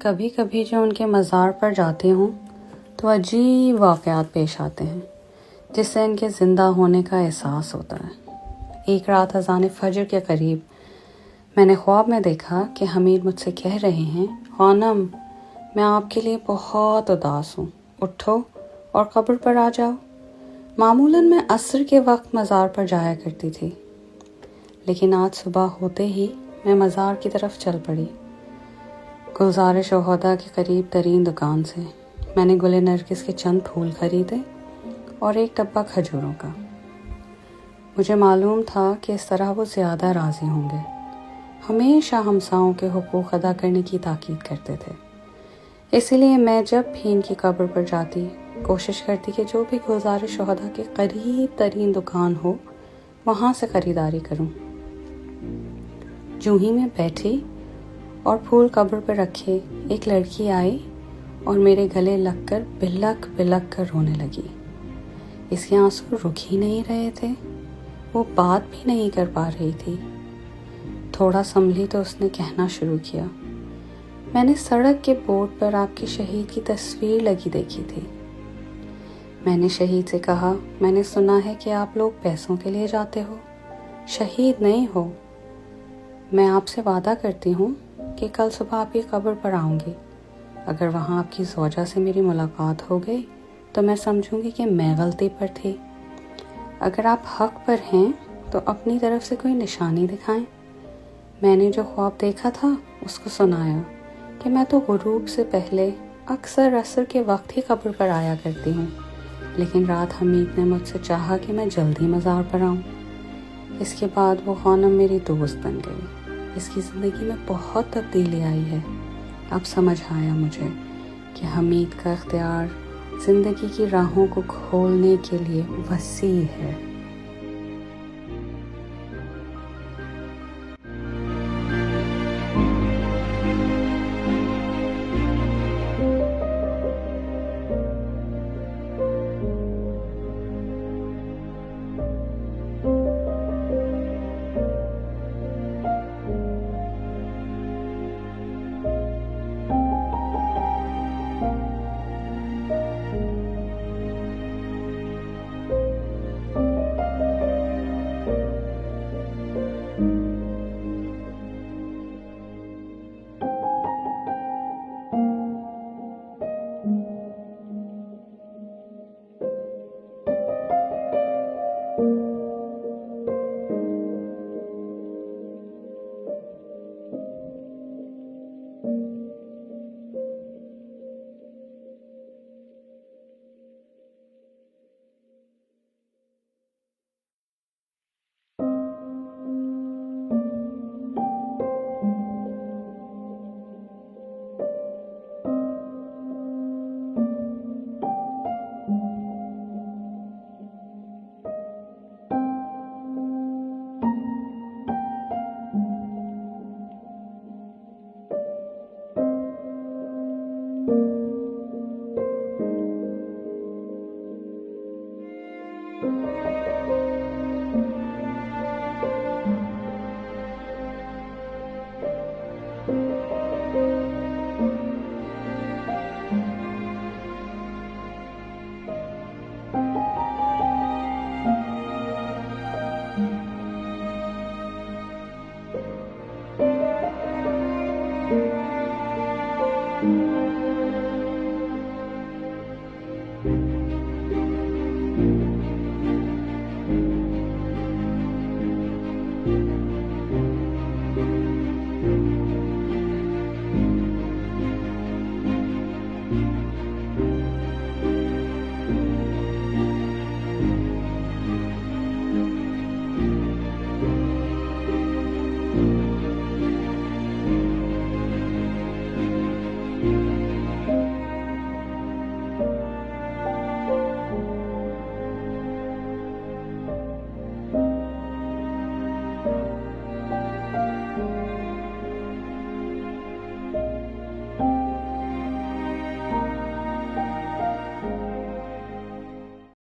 کبھی کبھی جو ان کے مزار پر جاتی ہوں تو عجیب واقعات پیش آتے ہیں جس سے ان کے زندہ ہونے کا احساس ہوتا ہے۔ ایک رات اذان فجر کے قریب میں نے خواب میں دیکھا کہ حمید مجھ سے کہہ رہے ہیں، خانم میں آپ کے لیے بہت اداس ہوں، اٹھو اور قبر پر آ جاؤ۔ معمولاً میں عصر کے وقت مزار پر جایا کرتی تھی، لیکن آج صبح ہوتے ہی میں مزار کی طرف چل پڑی۔ گلزار شہداء کے قریب ترین دکان سے میں نے گل نرگس کے چند پھول خریدے اور ایک ڈبہ کھجوروں کا۔ مجھے معلوم تھا کہ اس طرح وہ زیادہ راضی ہوں گے۔ ہمیشہ ہمسایوں کے حقوق ادا کرنے کی تاکید کرتے تھے، اسی لیے میں جب بھی ان کی قبر پر جاتی کوشش کرتی کہ جو بھی گلزار شہداء کے قریب ترین دکان ہو وہاں سے خریداری کروں۔ جو ہی میں بیٹھی اور پھول قبر پر رکھے، ایک لڑکی آئی اور میرے گلے لگ کر بلک بلک کر رونے لگی۔ اس کے آنسو رک ہی نہیں رہے تھے، وہ بات بھی نہیں کر پا رہی تھی۔ تھوڑا سنبھلی تو اس نے کہنا شروع کیا، میں نے سڑک کے بورڈ پر آپ کی شہید کی تصویر لگی دیکھی تھی۔ میں نے شہید سے کہا، میں نے سنا ہے کہ آپ لوگ پیسوں کے لیے جاتے ہو، شہید نہیں ہو۔ میں آپ سے وعدہ کرتی ہوں کہ کل صبح آپ کی قبر پر آؤں گی۔ اگر وہاں آپ کی زوجہ سے میری ملاقات ہو گئی تو میں سمجھوں گی کہ میں غلطی پر تھی۔ اگر آپ حق پر ہیں تو اپنی طرف سے کوئی نشانی دکھائیں۔ میں نے جو خواب دیکھا تھا اس کو سنایا کہ میں تو غروب سے پہلے اکثر عصر کے وقت ہی قبر پر آیا کرتی ہوں، لیکن رات حمید نے مجھ سے چاہا کہ میں جلدی مزار پر آؤں۔ اس کے بعد وہ خانم میری دوست بن گئی۔ اس کی زندگی میں بہت تبدیلی آئی ہے۔ اب سمجھ آیا مجھے کہ حمید کا اختیار زندگی کی راہوں کو کھولنے کے لیے وسیع ہے۔